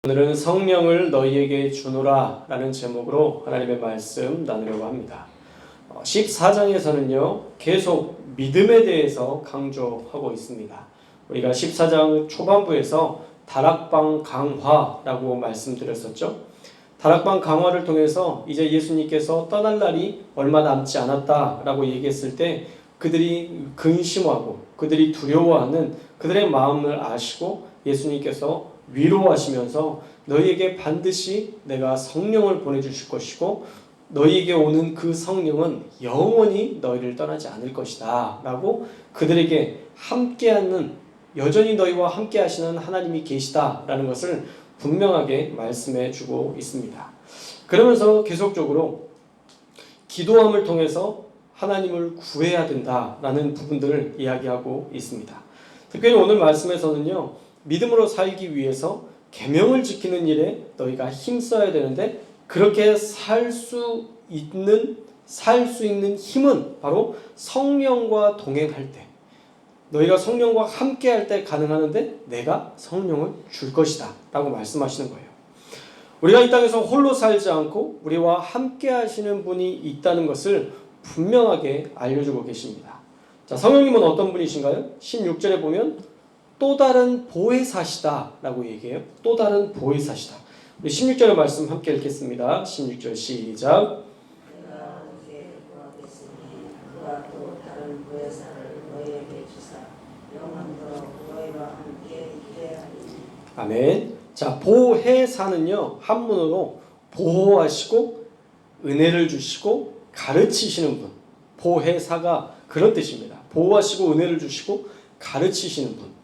오늘은 성령을 너희에게 주노라 라는 제목으로 하나님의 말씀 나누려고 합니다. 14장에서는요 계속 믿음에 대해서 강조하고 있습니다. 우리가 14장 초반부에서 다락방 강화라고 말씀드렸었죠. 다락방 강화를 통해서 이제 예수님께서 떠날 날이 얼마 남지 않았다라고 얘기했을 때 그들이 근심하고 그들이 두려워하는 그들의 마음을 아시고 예수님께서 위로하시면서 너희에게 반드시 내가 성령을 보내주실 것이고 너희에게 오는 그 성령은 영원히 너희를 떠나지 않을 것이다 라고 그들에게 함께하는, 여전히 너희와 함께 하시는 하나님이 계시다 라는 것을 분명하게 말씀해 주고 있습니다. 그러면서 계속적으로 기도함을 통해서 하나님을 구해야 된다라는 부분들을 이야기하고 있습니다. 특별히 오늘 말씀에서는요 믿음으로 살기 위해서 계명을 지키는 일에 너희가 힘써야 되는데 그렇게 살 수 있는 힘은 바로 성령과 동행할 때, 너희가 성령과 함께 할 때 가능하는데 내가 성령을 줄 것이다 라고 말씀하시는 거예요. 우리가 이 땅에서 홀로 살지 않고 우리와 함께 하시는 분이 있다는 것을 분명하게 알려주고 계십니다. 자, 성령님은 어떤 분이신가요? 16절에 보면 또 다른 보혜사시다 라고 얘기해요. 또 다른 보혜사시다. 우리 16절의 말씀 함께 읽겠습니다. 16절 시작. 내가 어제 구하겠으니 그가 또 다른 보혜사를 너희에게 주사 영원토록 너희와 함께 있게 하리니. 아멘. 자, 보혜사는요 한문으로 보호하시고 은혜를 주시고 가르치시는 분, 보혜사가 그런 뜻입니다. 보호하시고 은혜를 주시고 가르치시는 분.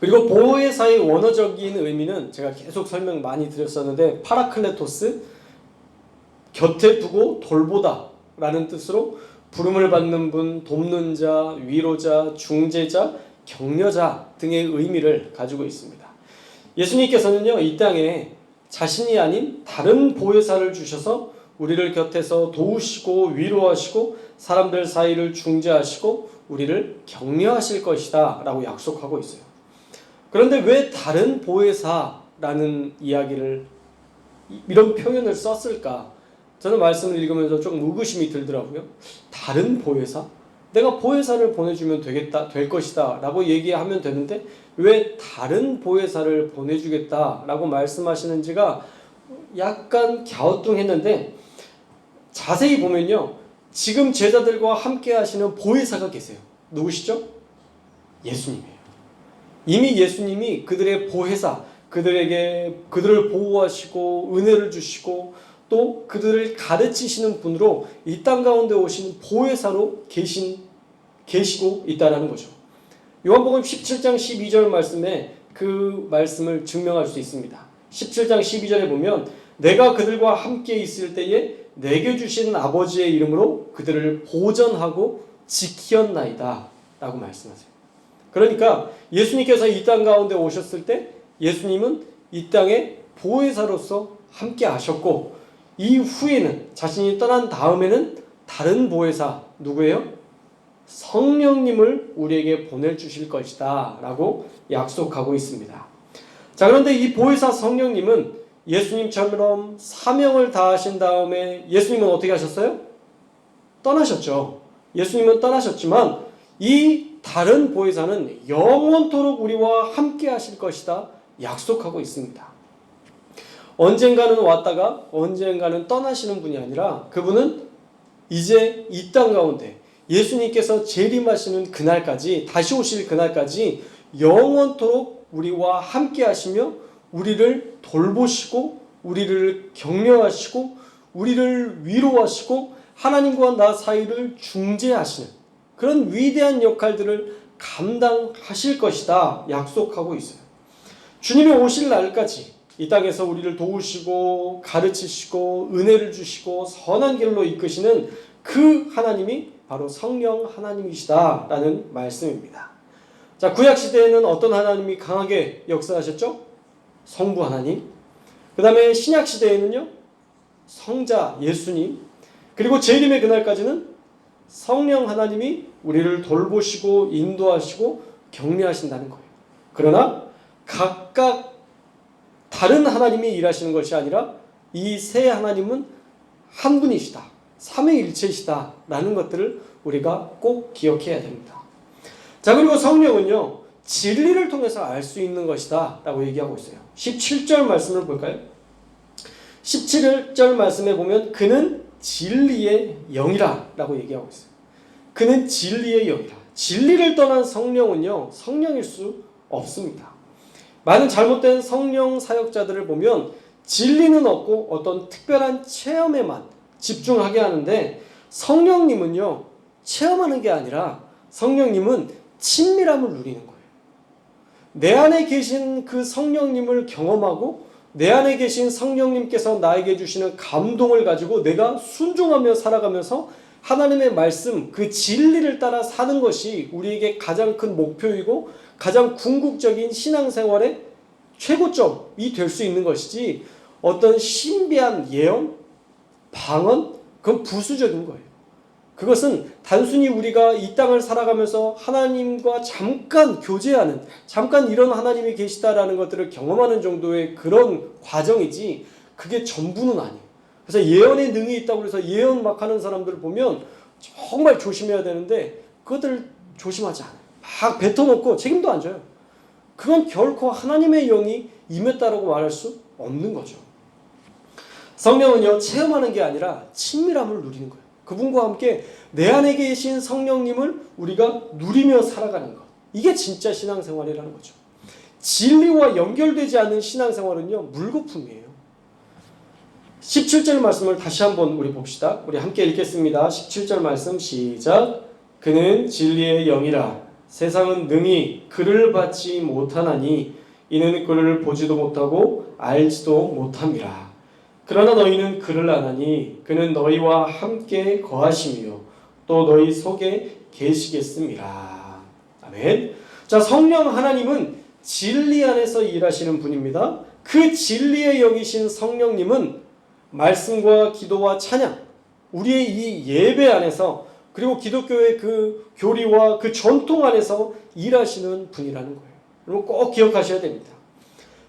그리고 보혜사의 원어적인 의미는 제가 계속 설명 많이 드렸었는데 파라클레토스, 곁에 두고 돌보다 라는 뜻으로 부름을 받는 분, 돕는 자, 위로자, 중재자, 격려자 등의 의미를 가지고 있습니다. 예수님께서는요 이 땅에 자신이 아닌 다른 보혜사를 주셔서 우리를 곁에서 도우시고 위로하시고 사람들 사이를 중재하시고 우리를 격려하실 것이다 라고 약속하고 있어요. 그런데 왜 다른 보혜사라는 이야기를, 이런 표현을 썼을까? 저는 말씀을 읽으면서 좀 의구심이 들더라고요. 다른 보혜사? 내가 보혜사를 보내주면 될 것이다 라고 얘기하면 되는데 왜 다른 보혜사를 보내주겠다 라고 말씀하시는지가 약간 갸우뚱했는데 자세히 보면요 지금 제자들과 함께 하시는 보혜사가 계세요. 누구시죠? 예수님이에요. 이미 예수님이 그들의 보혜사, 그들을 보호하시고 은혜를 주시고 또 그들을 가르치시는 분으로 이 땅 가운데 오신 보혜사로 계시고 있다는 거죠. 요한복음 17장 12절 말씀에 그 말씀을 증명할 수 있습니다. 17장 12절에 보면 내가 그들과 함께 있을 때에 내게 주신 아버지의 이름으로 그들을 보전하고 지키었나이다 라고 말씀하세요. 그러니까 예수님께서 이 땅 가운데 오셨을 때 예수님은 이 땅에 보혜사로서 함께 하셨고 이후에는 자신이 떠난 다음에는 다른 보혜사 누구예요? 성령님을 우리에게 보내주실 것이다 라고 약속하고 있습니다. 자, 그런데 이 보혜사 성령님은 예수님처럼 사명을 다하신 다음에 예수님은 어떻게 하셨어요? 떠나셨죠. 예수님은 떠나셨지만 이 다른 보혜사는 영원토록 우리와 함께 하실 것이다 약속하고 있습니다. 언젠가는 왔다가 언젠가는 떠나시는 분이 아니라 그분은 이제 이 땅 가운데 예수님께서 재림하시는 그날까지, 다시 오실 그날까지 영원토록 우리와 함께 하시며 우리를 돌보시고 우리를 격려하시고 우리를 위로하시고 하나님과 나 사이를 중재하시는 그런 위대한 역할들을 감당하실 것이다 약속하고 있어요. 주님이 오실 날까지 이 땅에서 우리를 도우시고 가르치시고 은혜를 주시고 선한 길로 이끄시는 그 하나님이 바로 성령 하나님이시다라는 말씀입니다. 자, 구약시대에는 어떤 하나님이 강하게 역사하셨죠? 성부 하나님. 그 다음에 신약시대에는요 성자 예수님, 그리고 재림의 그날까지는 성령 하나님이 우리를 돌보시고 인도하시고 격려하신다는 거예요. 그러나 각각 다른 하나님이 일하시는 것이 아니라 이 세 하나님은 한 분이시다. 삼위일체이시다. 라는 것들을 우리가 꼭 기억해야 됩니다. 자, 그리고 성령은요, 진리를 통해서 알 수 있는 것이다. 라고 얘기하고 있어요. 17절 말씀을 볼까요? 17절 말씀에 보면 그는 진리의 영이라 라고 얘기하고 있어요. 그는 진리의 영이라. 진리를 떠난 성령은요, 성령일 수 없습니다. 많은 잘못된 성령 사역자들을 보면 진리는 없고 어떤 특별한 체험에만 집중하게 하는데, 성령님은요, 체험하는 게 아니라 성령님은 친밀함을 누리는 거예요. 내 안에 계신 그 성령님을 경험하고 내 안에 계신 성령님께서 나에게 주시는 감동을 가지고 내가 순종하며 살아가면서 하나님의 말씀, 그 진리를 따라 사는 것이 우리에게 가장 큰 목표이고 가장 궁극적인 신앙생활의 최고점이 될 수 있는 것이지, 어떤 신비한 예언, 방언, 그건 부수적인 거예요. 그것은 단순히 우리가 이 땅을 살아가면서 하나님과 잠깐 교제하는, 잠깐 이런 하나님이 계시다라는 것들을 경험하는 정도의 그런 과정이지, 그게 전부는 아니에요. 그래서 예언에 능이 있다고 해서 예언 막 하는 사람들을 보면 정말 조심해야 되는데, 그것들 조심하지 않아요. 막 뱉어놓고 책임도 안 져요. 그건 결코 하나님의 영이 임했다라고 말할 수 없는 거죠. 성령은요, 체험하는 게 아니라 친밀함을 누리는 거예요. 그분과 함께 내 안에 계신 성령님을 우리가 누리며 살아가는 것, 이게 진짜 신앙생활이라는 거죠. 진리와 연결되지 않는 신앙생활은요, 물거품이에요. 17절 말씀을 다시 한번 우리 봅시다. 우리 함께 읽겠습니다. 17절 말씀 시작. 그는 진리의 영이라. 세상은 능히 그를 받지 못하나니 이는 그를 보지도 못하고 알지도 못함이라. 그러나 너희는 그를 아나니 그는 너희와 함께 거하시며 또 너희 속에 계시겠음이라. 아멘. 자, 성령 하나님은 진리 안에서 일하시는 분입니다. 그 진리의 영이신 성령님은 말씀과 기도와 찬양, 우리의 이 예배 안에서, 그리고 기독교의 그 교리와 그 전통 안에서 일하시는 분이라는 거예요. 여러분 꼭 기억하셔야 됩니다.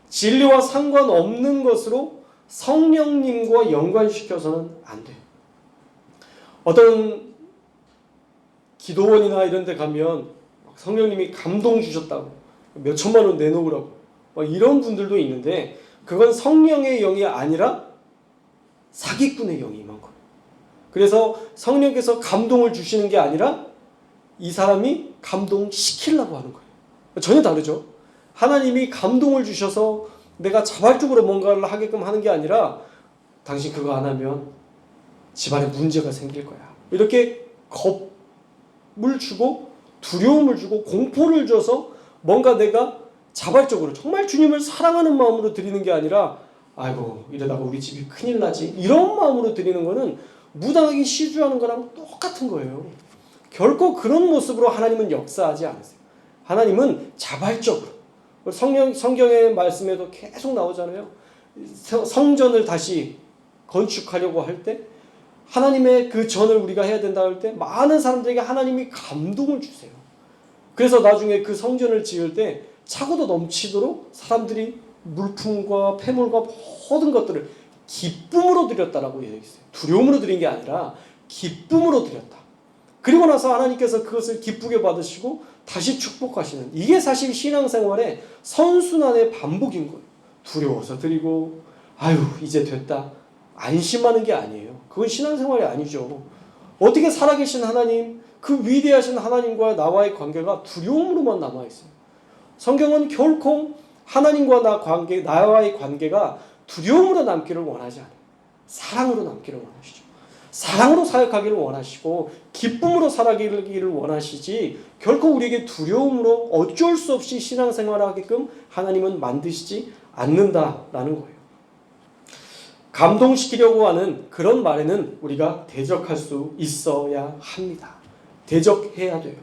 진리와 상관없는 것으로 성령님과 연관시켜서는 안 돼요. 어떤 기도원이나 이런 데 가면 성령님이 감동 주셨다고 몇 천만 원 내놓으라고 이런 분들도 있는데, 그건 성령의 영이 아니라 사기꾼의 영이 임한 거예요. 그래서 성령께서 감동을 주시는 게 아니라 이 사람이 감동시키려고 하는 거예요. 전혀 다르죠. 하나님이 감동을 주셔서 내가 자발적으로 뭔가를 하게끔 하는 게 아니라, 당신 그거 안 하면 집안에 문제가 생길 거야, 이렇게 겁을 주고 두려움을 주고 공포를 줘서 뭔가 내가 자발적으로 정말 주님을 사랑하는 마음으로 드리는 게 아니라, 아이고 이러다가 우리 집이 큰일 나지, 이런 마음으로 드리는 거는 무당하게 시주하는 거랑 똑같은 거예요. 결코 그런 모습으로 하나님은 역사하지 않으세요. 하나님은 자발적으로, 성경의 말씀에도 계속 나오잖아요. 성전을 다시 건축하려고 할 때, 하나님의 그 전을 우리가 해야 된다 할 때 많은 사람들에게 하나님이 감동을 주세요. 그래서 나중에 그 성전을 지을 때 차고도 넘치도록 사람들이 물품과 폐물과 모든 것들을 기쁨으로 드렸다라고 얘기해 있어요. 두려움으로 드린 게 아니라 기쁨으로 드렸다. 그리고 나서 하나님께서 그것을 기쁘게 받으시고 다시 축복하시는, 이게 사실 신앙생활의 선순환의 반복인 거예요. 두려워서 드리고 아유 이제 됐다 안심하는 게 아니에요. 그건 신앙생활이 아니죠. 어떻게 살아계신 하나님, 그 위대하신 하나님과 나와의 관계가 두려움으로만 남아있어요. 성경은 결코 하나님과 나와의 관계가 두려움으로 남기를 원하지 않아요. 사랑으로 남기를 원하시죠. 사랑으로 사역하기를 원하시고 기쁨으로 살아가기를 원하시지, 결코 우리에게 두려움으로 어쩔 수 없이 신앙생활을 하게끔 하나님은 만드시지 않는다라는 거예요. 감동시키려고 하는 그런 말에는 우리가 대적할 수 있어야 합니다. 대적해야 돼요.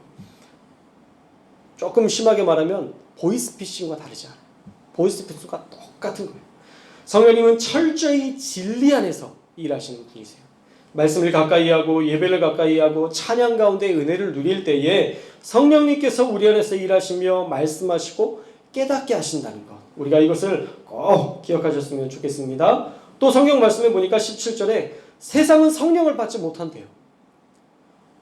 조금 심하게 말하면 보이스피싱과 다르지 않아요. 보이스피싱과 똑같은 거예요. 성령님은 철저히 진리 안에서 일하시는 분이세요. 말씀을 가까이 하고 예배를 가까이 하고 찬양 가운데 은혜를 누릴 때에 성령님께서 우리 안에서 일하시며 말씀하시고 깨닫게 하신다는 것, 우리가 이것을 꼭 기억하셨으면 좋겠습니다. 또 성경 말씀에 보니까 17절에 세상은 성령을 받지 못한대요.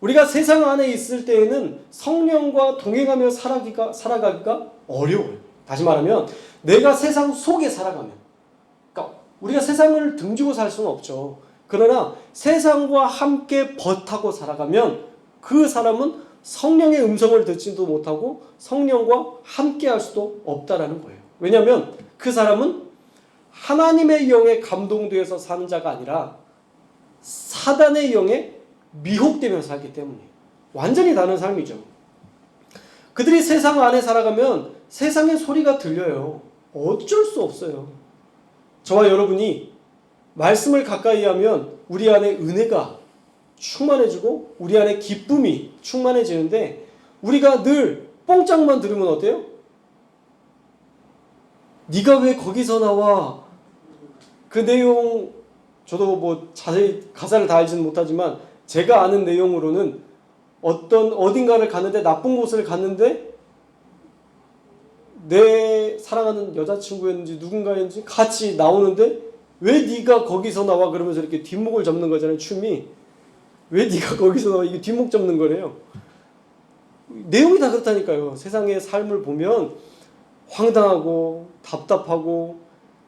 우리가 세상 안에 있을 때에는 성령과 동행하며 살아가기가 어려워요. 다시 말하면 내가 세상 속에 살아가면, 그러니까 우리가 세상을 등지고 살 수는 없죠. 그러나 세상과 함께 버타고 살아가면 그 사람은 성령의 음성을 듣지도 못하고 성령과 함께 할 수도 없다라는 거예요. 왜냐하면 그 사람은 하나님의 영에 감동되어서 사는 자가 아니라 사단의 영에 미혹되며 살기 때문에 완전히 다른 삶이죠. 그들이 세상 안에 살아가면 세상의 소리가 들려요. 어쩔 수 없어요. 저와 여러분이 말씀을 가까이 하면 우리 안에 은혜가 충만해지고 우리 안에 기쁨이 충만해지는데 우리가 늘 뽕짝만 들으면 어때요? 네가 왜 거기서 나와? 그 내용 저도 뭐 자세히 가사를 다 알지는 못하지만 제가 아는 내용으로는 어딘가를 갔는데 나쁜 곳을 갔는데 내 사랑하는 여자친구였는지 누군가였는지 같이 나오는데 왜 네가 거기서 나와? 그러면서 이렇게 뒷목을 잡는 거잖아요. 춤이. 왜 네가 거기서 나와? 이게 뒷목 잡는 거래요. 내용이 다 그렇다니까요. 세상의 삶을 보면 황당하고 답답하고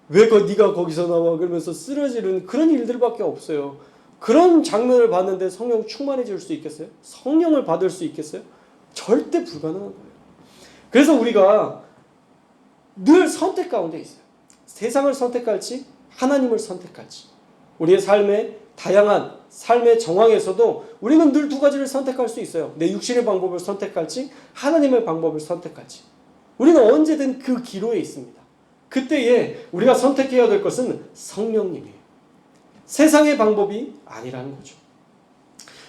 왜 네가 거기서 나와? 그러면서 쓰러지는 그런 일들밖에 없어요. 그런 장면을 봤는데 성령 충만해질 수 있겠어요? 성령을 받을 수 있겠어요? 절대 불가능한 거예요. 그래서 우리가 늘 선택 가운데 있어요. 세상을 선택할지 하나님을 선택할지. 우리의 삶의 다양한 삶의 정황에서도 우리는 늘 두 가지를 선택할 수 있어요. 내 육신의 방법을 선택할지 하나님의 방법을 선택할지. 우리는 언제든 그 기로에 있습니다. 그때에 우리가 선택해야 될 것은 성령님이에요. 세상의 방법이 아니라는 거죠.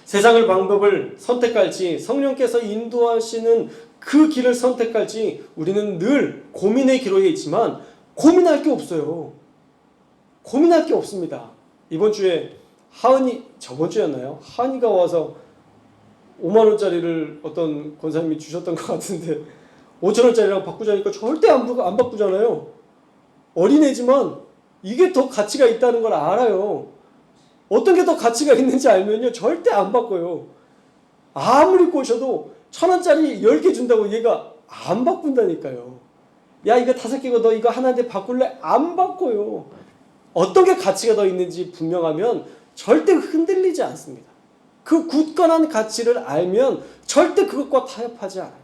세상의 방법을 선택할지 성령께서 인도하시는 그 길을 선택할지 우리는 늘 고민의 기로에 있지만 고민할 게 없어요. 고민할 게 없습니다. 이번 주에 저번 주였나요? 하은이가 와서 5만 원짜리를 어떤 권사님이 주셨던 것 같은데 5천 원짜리랑 바꾸자니까 절대 안 바꾸잖아요. 어린애지만 이게 더 가치가 있다는 걸 알아요. 어떤 게 더 가치가 있는지 알면요 절대 안 바꿔요. 아무리 꼬셔도 1,000원짜리 10개 준다고 얘가 안 바꾼다니까요. 야 이거 5개고 너 이거 하나인데 바꿀래? 안 바꿔요. 어떤 게 가치가 더 있는지 분명하면 절대 흔들리지 않습니다. 그 굳건한 가치를 알면 절대 그것과 타협하지 않아요.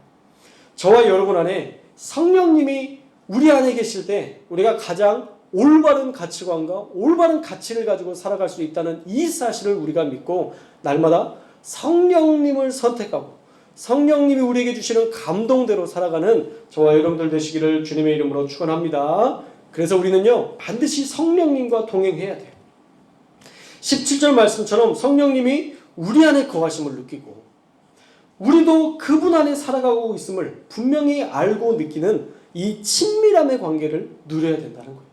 저와 여러분 안에 성령님이 우리 안에 계실 때 우리가 가장 올바른 가치관과 올바른 가치를 가지고 살아갈 수 있다는 이 사실을 우리가 믿고 날마다 성령님을 선택하고 성령님이 우리에게 주시는 감동대로 살아가는 저와 여러분들 되시기를 주님의 이름으로 축원합니다. 그래서 우리는요 반드시 성령님과 동행해야 돼요. 17절 말씀처럼 성령님이 우리 안에 거하심을 느끼고 우리도 그분 안에 살아가고 있음을 분명히 알고 느끼는 이 친밀함의 관계를 누려야 된다는 거예요.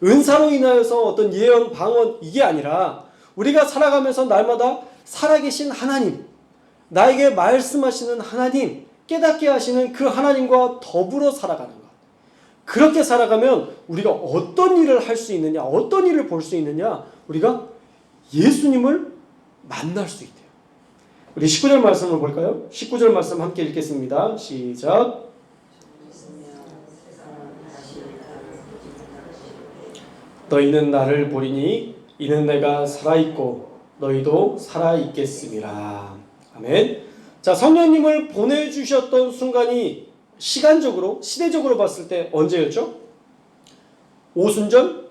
은사로 인하여서 어떤 예언, 방언 이게 아니라 우리가 살아가면서 날마다 살아계신 하나님, 나에게 말씀하시는 하나님, 깨닫게 하시는 그 하나님과 더불어 살아가는 것. 그렇게 살아가면 우리가 어떤 일을 할 수 있느냐, 어떤 일을 볼 수 있느냐, 우리가 예수님을 만날 수 있대요. 우리 19절 말씀을 볼까요? 19절 말씀 함께 읽겠습니다. 시작. 너희는 나를 보리니 이는 내가 살아있고 너희도 살아있겠음이라. 아멘. 자, 성령님을 보내주셨던 순간이 시간적으로, 시대적으로 봤을 때 언제였죠? 오순절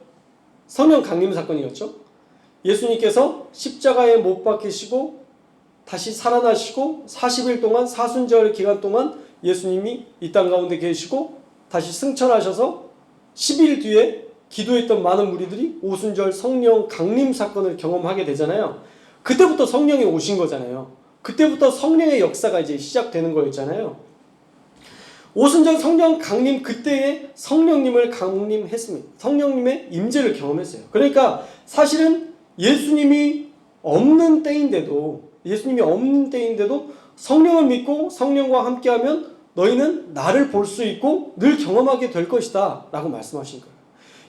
성령 강림 사건이었죠. 예수님께서 십자가에 못 박히시고 다시 살아나시고 40일 동안 사순절 기간 동안 예수님이 이 땅 가운데 계시고 다시 승천하셔서 10일 뒤에 기도했던 많은 무리들이 오순절 성령 강림 사건을 경험하게 되잖아요. 그때부터 성령이 오신 거잖아요. 그때부터 성령의 역사가 이제 시작되는 거였잖아요. 오순절 성령 강림 그때에 성령님을 강림했습니다. 성령님의 임재를 경험했어요. 그러니까 사실은 예수님이 없는 때인데도 성령을 믿고 성령과 함께하면 너희는 나를 볼 수 있고 늘 경험하게 될 것이다 라고 말씀하신 거예요.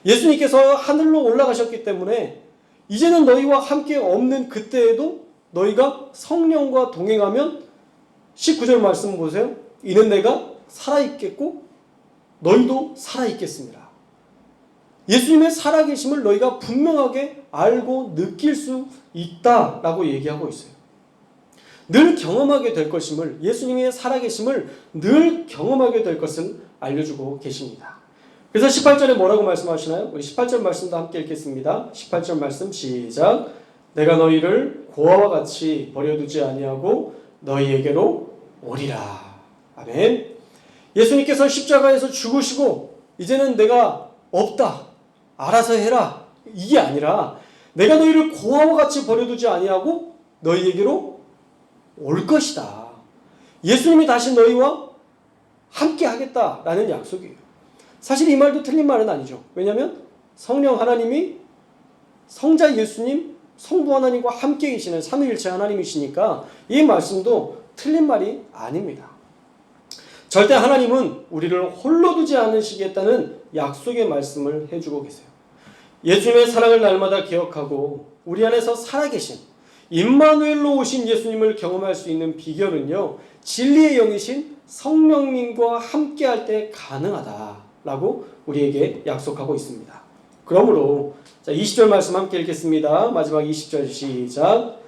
예수님께서 하늘로 올라가셨기 때문에 이제는 너희와 함께 없는 그때에도 너희가 성령과 동행하면 19절 말씀 보세요. 이는 내가 살아있겠고 너희도 살아있겠습니다. 예수님의 살아계심을 너희가 분명하게 알고 느낄 수 있다라고 얘기하고 있어요. 늘 경험하게 될 것임을, 예수님의 살아계심을 늘 경험하게 될 것을 알려주고 계십니다. 그래서 18절에 뭐라고 말씀하시나요? 우리 18절 말씀도 함께 읽겠습니다. 18절 말씀 시작. 내가 너희를 고아와 같이 버려두지 아니하고 너희에게로 오리라. 아멘. 예수님께서 십자가에서 죽으시고 이제는 내가 없다, 알아서 해라, 이게 아니라 내가 너희를 고아와 같이 버려두지 아니하고 너희에게로 올 것이다. 예수님이 다시 너희와 함께 하겠다라는 약속이에요. 사실 이 말도 틀린 말은 아니죠. 왜냐하면 성령 하나님이 성자 예수님, 성부 하나님과 함께 계시는 삼위일체 하나님이시니까 이 말씀도 틀린 말이 아닙니다. 절대 하나님은 우리를 홀로 두지 않으시겠다는 약속의 말씀을 해주고 계세요. 예수님의 사랑을 날마다 기억하고 우리 안에서 살아계신 임마누엘로 오신 예수님을 경험할 수 있는 비결은요, 진리의 영이신 성령님과 함께할 때 가능하다라고 우리에게 약속하고 있습니다. 그러므로 자, 20절 말씀 함께 읽겠습니다. 마지막 20절 시작.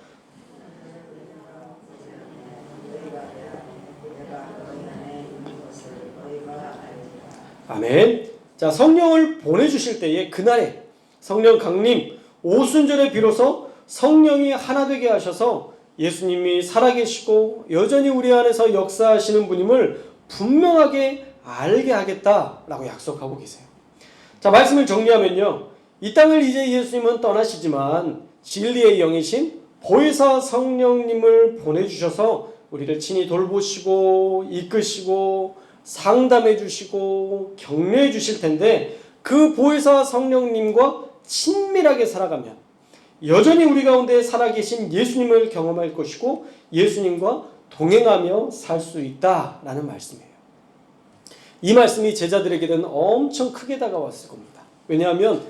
아멘. 자, 성령을 보내주실 때에 그날에 성령 강림 오순절에 비로소 성령이 하나 되게 하셔서 예수님이 살아계시고 여전히 우리 안에서 역사하시는 분임을 분명하게 알게 하겠다라고 약속하고 계세요. 자, 말씀을 정리하면요, 이 땅을 이제 예수님은 떠나시지만 진리의 영이신 보혜사 성령님을 보내주셔서 우리를 친히 돌보시고 이끄시고 상담해 주시고 격려해 주실 텐데, 그 보혜사 성령님과 친밀하게 살아가면 여전히 우리 가운데 살아계신 예수님을 경험할 것이고 예수님과 동행하며 살 수 있다라는 말씀이에요. 이 말씀이 제자들에게는 엄청 크게 다가왔을 겁니다. 왜냐하면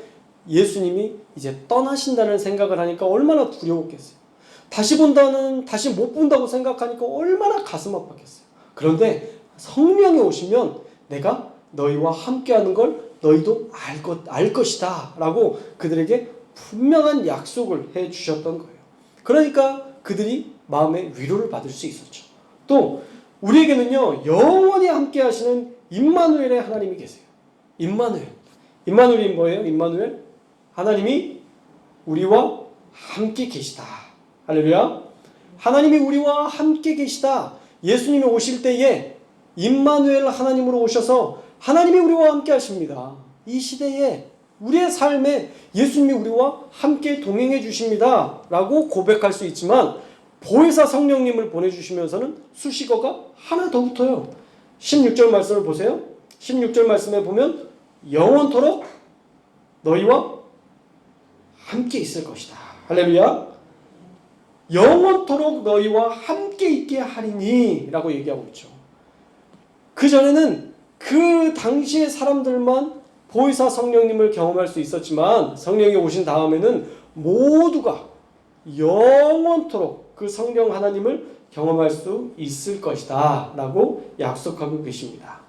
예수님이 이제 떠나신다는 생각을 하니까 얼마나 두려웠겠어요. 다시 못 본다고 생각하니까 얼마나 가슴 아팠겠어요. 그런데 성령이 오시면 내가 너희와 함께하는 걸 너희도 알 것이다 라고 그들에게 분명한 약속을 해 주셨던 거예요. 그러니까 그들이 마음의 위로를 받을 수 있었죠. 또 우리에게는요, 영원히 함께 하시는 임마누엘의 하나님이 계세요. 임마누엘이 뭐예요? 임마누엘? 하나님이 우리와 함께 계시다. 할렐루야. 하나님이 우리와 함께 계시다. 예수님이 오실 때에 임마누엘 하나님으로 오셔서 하나님이 우리와 함께 하십니다. 이 시대에 우리의 삶에 예수님이 우리와 함께 동행해 주십니다 라고 고백할 수 있지만, 보혜사 성령님을 보내주시면서는 수식어가 하나 더 붙어요. 16절 말씀을 보세요. 16절 말씀에 보면 영원토록 너희와 함께 있을 것이다. 할렐루야. 영원토록 너희와 함께 있게 하리니 라고 얘기하고 있죠. 그전에는 그 당시의 사람들만 보혜사 성령님을 경험할 수 있었지만, 성령이 오신 다음에는 모두가 영원토록 그 성령 하나님을 경험할 수 있을 것이다 라고 약속하고 계십니다.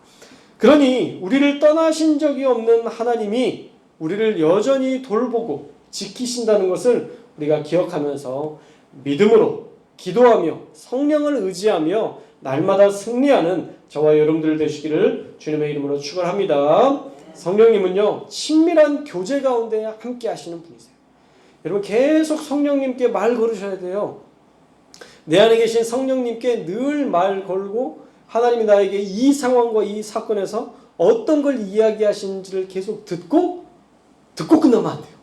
그러니 우리를 떠나신 적이 없는 하나님이 우리를 여전히 돌보고 지키신다는 것을 우리가 기억하면서 믿음으로 기도하며 성령을 의지하며 날마다 승리하는 저와 여러분들 되시기를 주님의 이름으로 축원합니다. 성령님은요, 친밀한 교제 가운데 함께 하시는 분이세요. 여러분 계속 성령님께 말 걸으셔야 돼요. 내 안에 계신 성령님께 늘 말 걸고 하나님이 나에게 이 상황과 이 사건에서 어떤 걸 이야기하시는지를 계속 듣고 끝나면 안 돼요.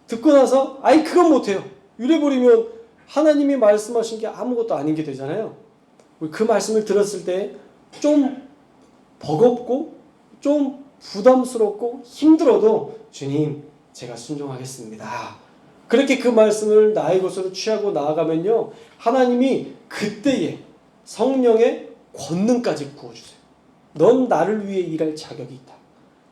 듣고 나서 그건 못해요. 이래버리면 하나님이 말씀하신 게 아무것도 아닌 게 되잖아요. 그 말씀을 들었을 때 좀 버겁고 좀 부담스럽고 힘들어도 주님, 제가 순종하겠습니다. 그렇게 그 말씀을 나의 것으로 취하고 나아가면요, 하나님이 그때에 성령의 권능까지 부어주세요. 넌 나를 위해 일할 자격이 있다.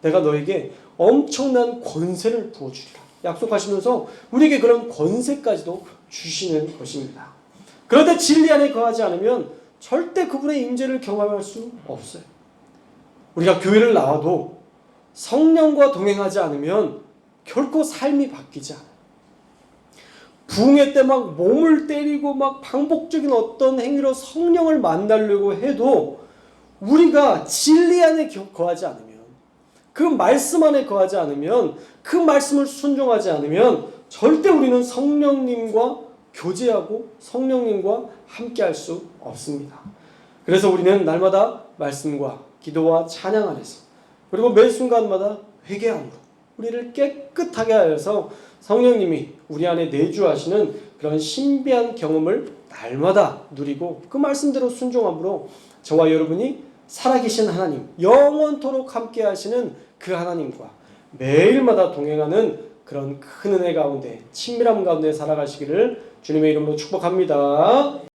내가 너에게 엄청난 권세를 부어주리라. 약속하시면서 우리에게 그런 권세까지도 주시는 것입니다. 그런데 진리 안에 거하지 않으면 절대 그분의 임재를 경험할 수 없어요. 우리가 교회를 나와도 성령과 동행하지 않으면 결코 삶이 바뀌지 않아요. 부흥회 때 막 몸을 때리고 막 반복적인 어떤 행위로 성령을 만나려고 해도 우리가 진리 안에 거하지 않으면, 그 말씀 안에 거하지 않으면, 그 말씀을 순종하지 않으면 절대 우리는 성령님과 교제하고 성령님과 함께할 수 없습니다. 그래서 우리는 날마다 말씀과 기도와 찬양 안에서, 그리고 매 순간마다 회개함으로 우리를 깨끗하게 하여서 성령님이 우리 안에 내주하시는 그런 신비한 경험을 날마다 누리고 그 말씀대로 순종함으로 저와 여러분이 살아계신 하나님, 영원토록 함께 하시는 그 하나님과 매일마다 동행하는 그런 큰 은혜 가운데, 친밀함 가운데 살아가시기를 주님의 이름으로 축복합니다.